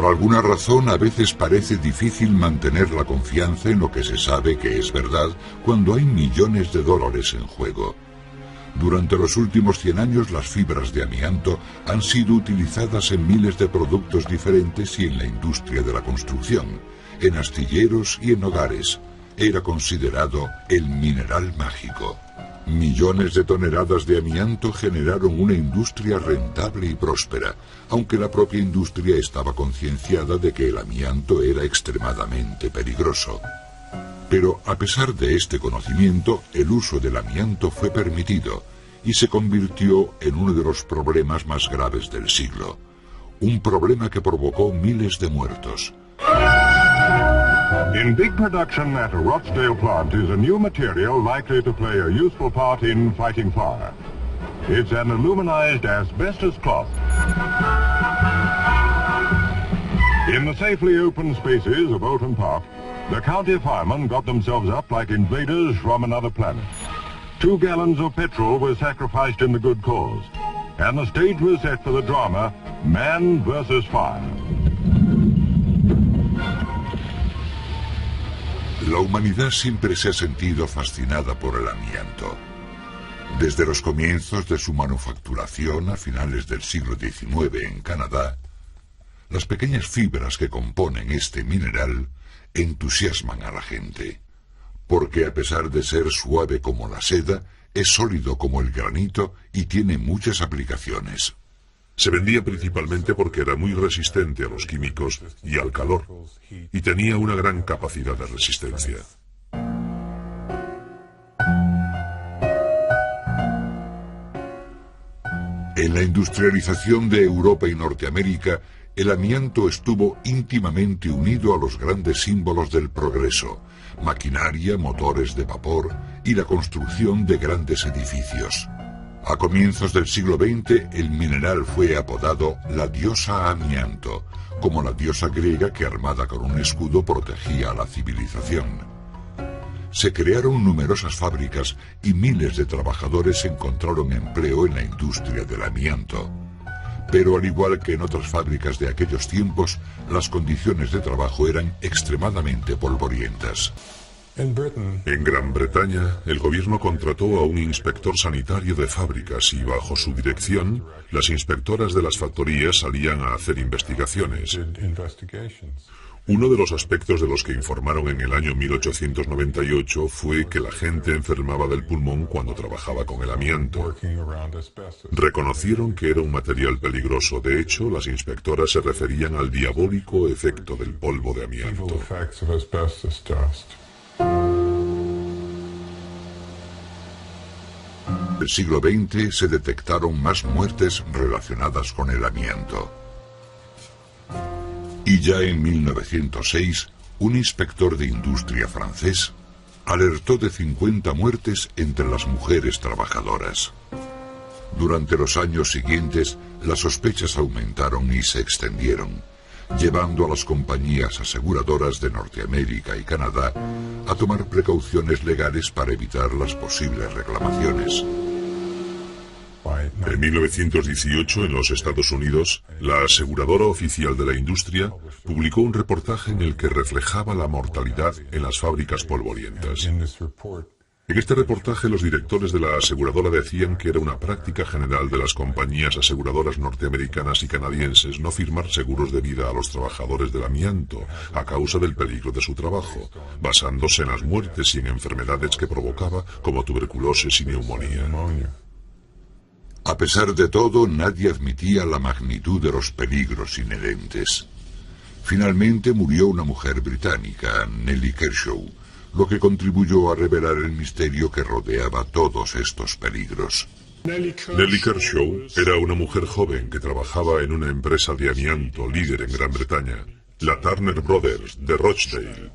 Por alguna razón, a veces parece difícil mantener la confianza en lo que se sabe que es verdad cuando hay millones de dólares en juego. Durante los últimos 100 años, las fibras de amianto han sido utilizadas en miles de productos diferentes y en la industria de la construcción, en astilleros y en hogares. Era considerado el mineral mágico. Millones de toneladas de amianto generaron una industria rentable y próspera, aunque la propia industria estaba concienciada de que el amianto era extremadamente peligroso. Pero a pesar de este conocimiento, el uso del amianto fue permitido y se convirtió en uno de los problemas más graves del siglo. Un problema que provocó miles de muertos. In big production at a Rochdale plant is a new material likely to play a useful part in fighting fire. It's an aluminized asbestos cloth. In the safely open spaces of Oulton Park, the county firemen got themselves up like invaders from another planet. 2 gallons of petrol were sacrificed in the good cause, and the stage was set for the drama, Man vs. Fire. La humanidad siempre se ha sentido fascinada por el amianto. Desde los comienzos de su manufacturación a finales del siglo XIX en Canadá, las pequeñas fibras que componen este mineral entusiasman a la gente, porque a pesar de ser suave como la seda, es sólido como el granito y tiene muchas aplicaciones. Se vendía principalmente porque era muy resistente a los químicos y al calor, y tenía una gran capacidad de resistencia. En la industrialización de Europa y Norteamérica, el amianto estuvo íntimamente unido a los grandes símbolos del progreso: maquinaria, motores de vapor y la construcción de grandes edificios. A comienzos del siglo XX, el mineral fue apodado la diosa amianto, como la diosa griega que armada con un escudo protegía a la civilización. Se crearon numerosas fábricas y miles de trabajadores encontraron empleo en la industria del amianto. Pero al igual que en otras fábricas de aquellos tiempos, las condiciones de trabajo eran extremadamente polvorientas. En Gran Bretaña, el gobierno contrató a un inspector sanitario de fábricas y bajo su dirección, las inspectoras de las factorías salían a hacer investigaciones. Uno de los aspectos de los que informaron en el año 1898 fue que la gente enfermaba del pulmón cuando trabajaba con el amianto. Reconocieron que era un material peligroso. De hecho, las inspectoras se referían al diabólico efecto del polvo de amianto. En el siglo XX se detectaron más muertes relacionadas con el amianto. Y ya en 1906, un inspector de industria francés alertó de 50 muertes entre las mujeres trabajadoras. Durante los años siguientes, las sospechas aumentaron y se extendieron, llevando a las compañías aseguradoras de Norteamérica y Canadá a tomar precauciones legales para evitar las posibles reclamaciones. En 1918, en los Estados Unidos, la aseguradora oficial de la industria publicó un reportaje en el que reflejaba la mortalidad en las fábricas polvorientas. En este reportaje, los directores de la aseguradora decían que era una práctica general de las compañías aseguradoras norteamericanas y canadienses no firmar seguros de vida a los trabajadores del amianto a causa del peligro de su trabajo, basándose en las muertes y en enfermedades que provocaba, como tuberculosis y neumonía. A pesar de todo, nadie admitía la magnitud de los peligros inherentes. Finalmente murió una mujer británica, Nellie Kershaw, lo que contribuyó a revelar el misterio que rodeaba todos estos peligros. Nellie Kershaw era una mujer joven que trabajaba en una empresa de amianto líder en Gran Bretaña, la Turner Brothers de Rochdale.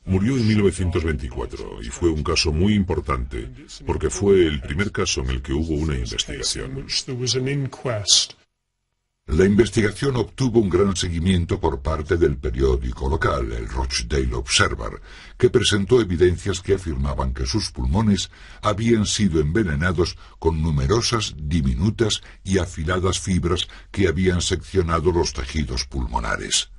Murió en 1924 y fue un caso muy importante porque fue el primer caso en el que hubo una investigación. La investigación obtuvo un gran seguimiento por parte del periódico local, el Rochdale Observer, que presentó evidencias que afirmaban que sus pulmones habían sido envenenados con numerosas, diminutas y afiladas fibras que habían seccionado los tejidos pulmonares.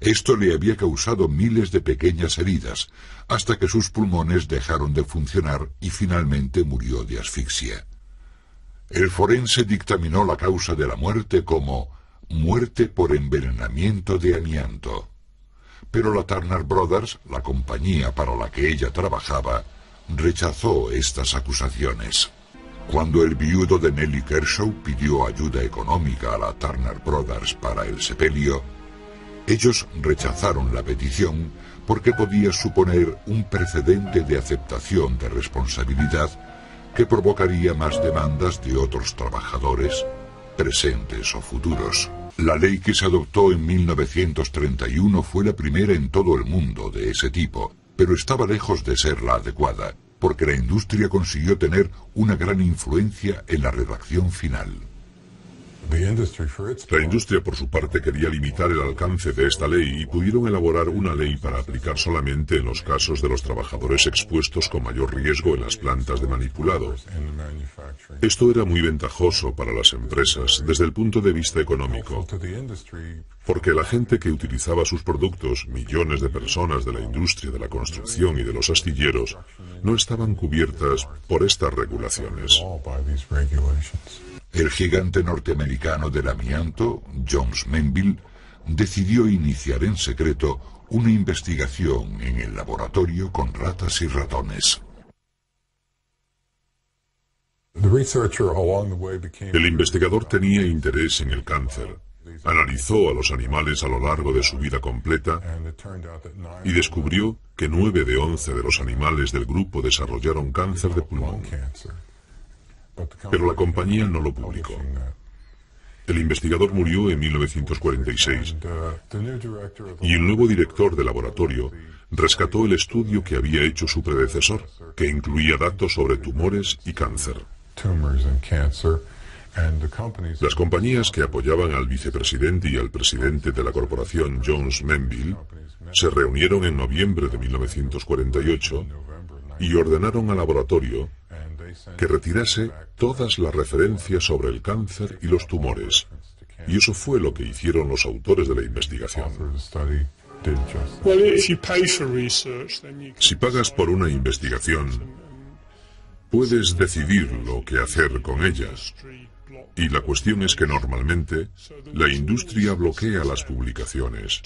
Esto le había causado miles de pequeñas heridas, hasta que sus pulmones dejaron de funcionar y finalmente murió de asfixia. El forense dictaminó la causa de la muerte como muerte por envenenamiento de amianto. Pero la Turner Brothers, la compañía para la que ella trabajaba, rechazó estas acusaciones. Cuando el viudo de Nellie Kershaw pidió ayuda económica a la Turner Brothers para el sepelio, ellos rechazaron la petición porque podía suponer un precedente de aceptación de responsabilidad que provocaría más demandas de otros trabajadores, presentes o futuros. La ley que se adoptó en 1931 fue la primera en todo el mundo de ese tipo, pero estaba lejos de ser la adecuada, porque la industria consiguió tener una gran influencia en la redacción final. La industria, por su parte, quería limitar el alcance de esta ley y pudieron elaborar una ley para aplicar solamente en los casos de los trabajadores expuestos con mayor riesgo en las plantas de manipulado. Esto era muy ventajoso para las empresas desde el punto de vista económico, porque la gente que utilizaba sus productos, millones de personas de la industria de la construcción y de los astilleros, no estaban cubiertas por estas regulaciones. El gigante norteamericano del amianto, Jones Menville, decidió iniciar en secreto una investigación en el laboratorio con ratas y ratones. El investigador tenía interés en el cáncer. Analizó a los animales a lo largo de su vida completa y descubrió que 9 de 11 de los animales del grupo desarrollaron cáncer de pulmón. Pero la compañía no lo publicó. El investigador murió en 1946 y el nuevo director del laboratorio rescató el estudio que había hecho su predecesor, que incluía datos sobre tumores y cáncer. Las compañías que apoyaban al vicepresidente y al presidente de la corporación Jones Menville se reunieron en noviembre de 1948 y ordenaron al laboratorio que retirase todas las referencias sobre el cáncer y los tumores. Y eso fue lo que hicieron los autores de la investigación. Si pagas por una investigación, puedes decidir lo que hacer con ella. Y la cuestión es que normalmente la industria bloquea las publicaciones.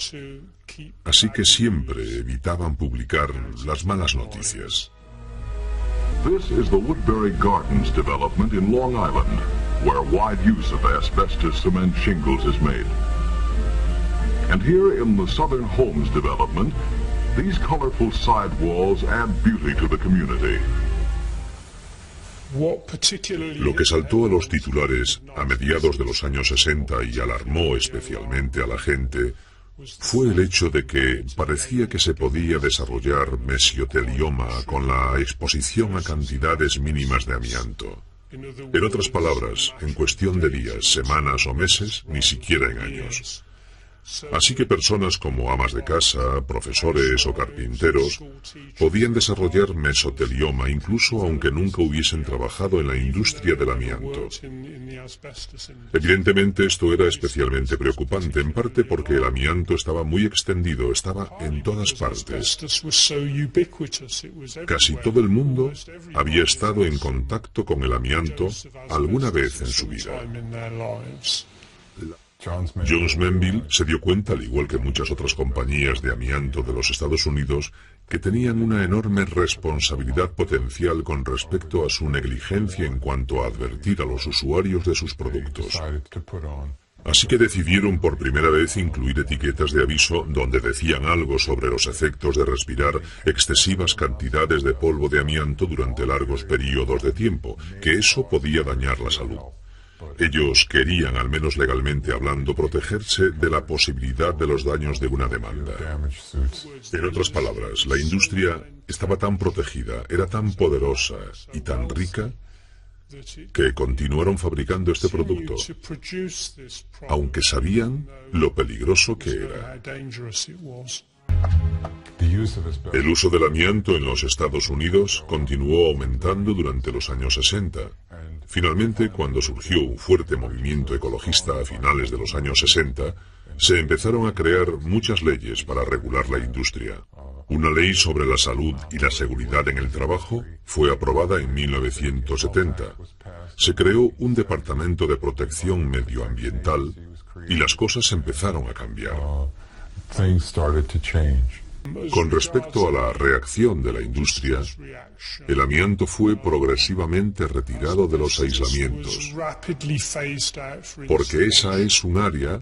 Así que siempre evitaban publicar las malas noticias. This is the Woodbury Gardens development in Long Island, where wide use of asbestos cement shingles is made. And here in the Southern Homes development, these colorful side walls add beauty to the community. Lo que saltó a los titulares a mediados de los años 60 y alarmó especialmente a la gente fue el hecho de que parecía que se podía desarrollar mesotelioma con la exposición a cantidades mínimas de amianto. En otras palabras, en cuestión de días, semanas o meses, ni siquiera en años. Así que personas como amas de casa, profesores o carpinteros podían desarrollar mesotelioma incluso aunque nunca hubiesen trabajado en la industria del amianto. Evidentemente esto era especialmente preocupante, en parte porque el amianto estaba muy extendido, estaba en todas partes. Casi todo el mundo había estado en contacto con el amianto alguna vez en su vida. Jones Menville se dio cuenta, al igual que muchas otras compañías de amianto de los Estados Unidos, que tenían una enorme responsabilidad potencial con respecto a su negligencia en cuanto a advertir a los usuarios de sus productos. Así que decidieron por primera vez incluir etiquetas de aviso donde decían algo sobre los efectos de respirar excesivas cantidades de polvo de amianto durante largos periodos de tiempo, que eso podía dañar la salud. Ellos querían, al menos legalmente hablando, protegerse de la posibilidad de los daños de una demanda. En otras palabras, la industria estaba tan protegida, era tan poderosa y tan rica, que continuaron fabricando este producto, aunque sabían lo peligroso que era. El uso del amianto en los Estados Unidos continuó aumentando durante los años 60. Finalmente, cuando surgió un fuerte movimiento ecologista a finales de los años 60, se empezaron a crear muchas leyes para regular la industria. Una ley sobre la salud y la seguridad en el trabajo fue aprobada en 1970. Se creó un departamento de protección medioambiental y las cosas empezaron a cambiar. Con respecto a la reacción de la industria, el amianto fue progresivamente retirado de los aislamientos, porque esa es un área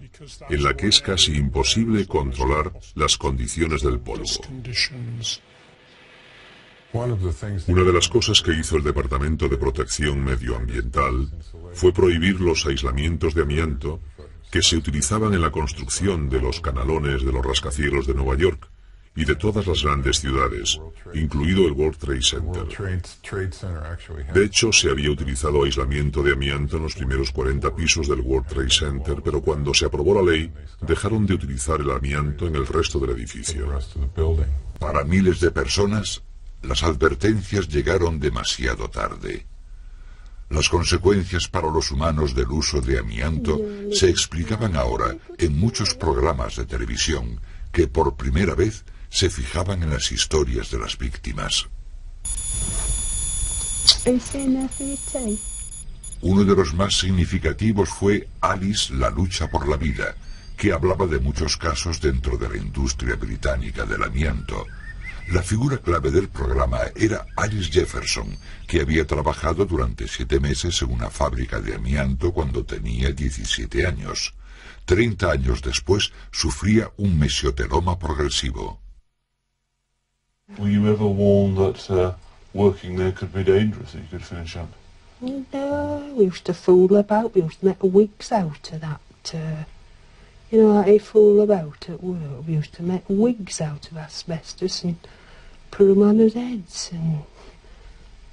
en la que es casi imposible controlar las condiciones del polvo. Una de las cosas que hizo el Departamento de Protección Medioambiental fue prohibir los aislamientos de amianto que se utilizaban en la construcción de los canalones de los rascacielos de Nueva York y de todas las grandes ciudades, incluido el World Trade Center. De hecho, se había utilizado aislamiento de amianto en los primeros 40 pisos del World Trade Center, pero cuando se aprobó la ley, dejaron de utilizar el amianto en el resto del edificio. Para miles de personas, las advertencias llegaron demasiado tarde. Las consecuencias para los humanos del uso de amianto se explicaban ahora en muchos programas de televisión que por primera vez se fijaban en las historias de las víctimas. Uno de los más significativos fue Alice, la lucha por la vida, que hablaba de muchos casos dentro de la industria británica del amianto. La figura clave del programa era Alice Jefferson, que había trabajado durante 7 meses en una fábrica de amianto cuando tenía 17 años. 30 años después, sufría un mesioteloma progresivo. Were you ever warned that working there could be dangerous, that you could finish up? No, we used to fool about. We used to make wigs out of that. You know, like they fool about at work. We used to make wigs out of asbestos and put them on his heads, and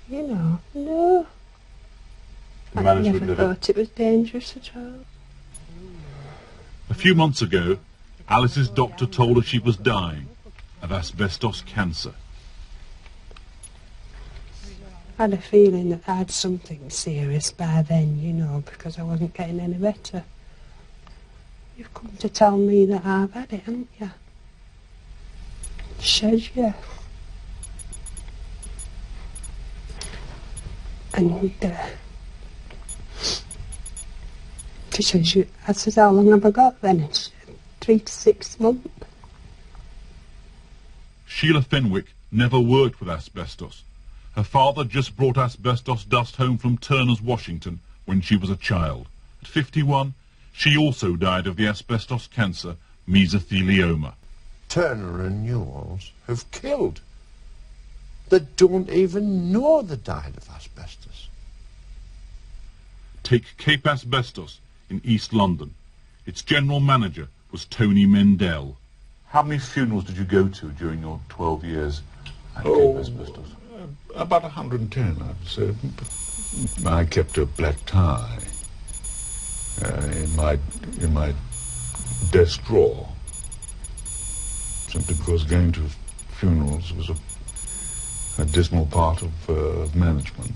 you know, no. I never thought it was dangerous at all. A few months ago, Alice's doctor told her she was dying of asbestos cancer. I had a feeling that I had something serious by then, you know, because I wasn't getting any better. You've come to tell me that I've had it, haven't you? Says you. And she says you. I says, how long have I got then? It's 3 to 6 months. Sheila Fenwick never worked with asbestos. Her father just brought asbestos dust home from Turner's, Washington, when she was a child. At 51, she also died of the asbestos cancer, mesothelioma. Turner and Newells have killed. They don't even know they died of asbestos. Take Cape Asbestos in East London. Its general manager was Tony Mendel. How many funerals did you go to during your 12 years at Cape Asbestos? About 110, I'd say. I kept a black tie in my desk drawer, simply because going to funerals was a dismal part of management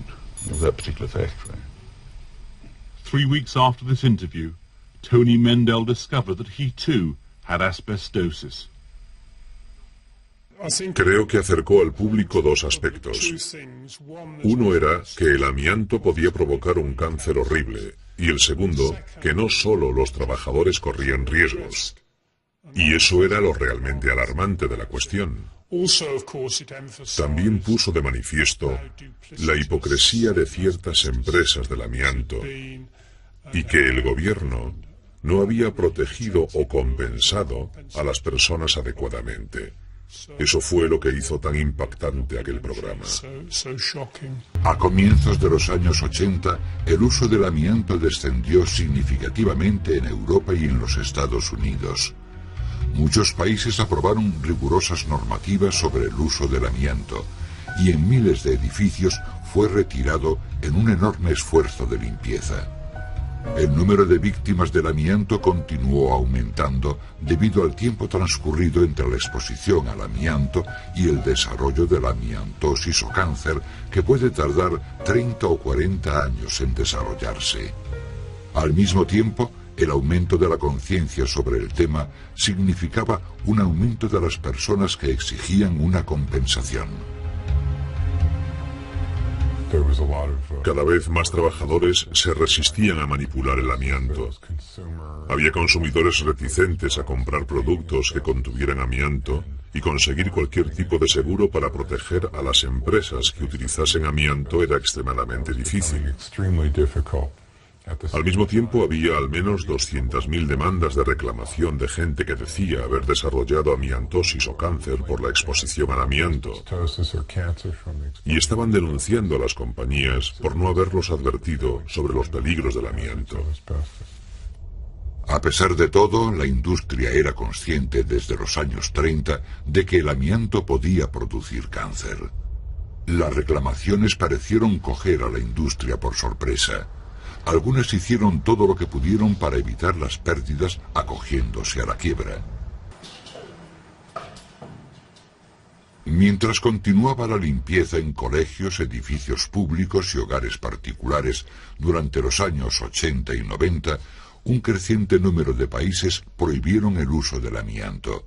of that particular factory. 3 weeks after this interview, Tony Mendel discovered that he too had asbestosis. Creo que acercó al público 2 aspectos. Uno era que el amianto podía provocar un cáncer horrible, y el segundo, que no solo los trabajadores corrían riesgos. Y eso era lo realmente alarmante de la cuestión. También puso de manifiesto la hipocresía de ciertas empresas del amianto y que el gobierno no había protegido o compensado a las personas adecuadamente. Eso fue lo que hizo tan impactante aquel programa. A comienzos de los años 80, el uso del amianto descendió significativamente en Europa y en los Estados Unidos. Muchos países aprobaron rigurosas normativas sobre el uso del amianto, y en miles de edificios fue retirado en un enorme esfuerzo de limpieza. El número de víctimas del amianto continuó aumentando debido al tiempo transcurrido entre la exposición al amianto y el desarrollo de la amiantosis o cáncer, que puede tardar 30 o 40 años en desarrollarse. Al mismo tiempo, el aumento de la conciencia sobre el tema significaba un aumento de las personas que exigían una compensación. Cada vez más trabajadores se resistían a manipular el amianto. Había consumidores reticentes a comprar productos que contuvieran amianto y conseguir cualquier tipo de seguro para proteger a las empresas que utilizasen amianto era extremadamente difícil. Al mismo tiempo, había al menos 200.000 demandas de reclamación de gente que decía haber desarrollado amiantosis o cáncer por la exposición al amianto, y estaban denunciando a las compañías por no haberlos advertido sobre los peligros del amianto. A pesar de todo, la industria era consciente desde los años 30 de que el amianto podía producir cáncer. Las reclamaciones parecieron coger a la industria por sorpresa. Algunas hicieron todo lo que pudieron para evitar las pérdidas acogiéndose a la quiebra. Mientras continuaba la limpieza en colegios, edificios públicos y hogares particulares durante los años 80 y 90, un creciente número de países prohibieron el uso del amianto,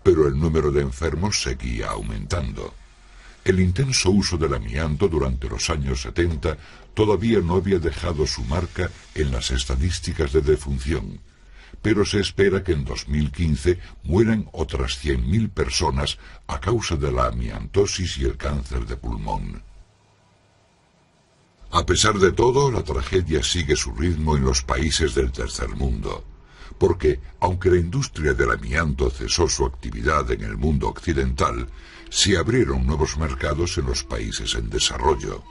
pero el número de enfermos seguía aumentando. El intenso uso del amianto durante los años 70 todavía no había dejado su marca en las estadísticas de defunción, pero se espera que en 2015 mueran otras 100.000 personas a causa de la amiantosis y el cáncer de pulmón. A pesar de todo, la tragedia sigue su ritmo en los países del tercer mundo, porque, aunque la industria del amianto cesó su actividad en el mundo occidental, se abrieron nuevos mercados en los países en desarrollo.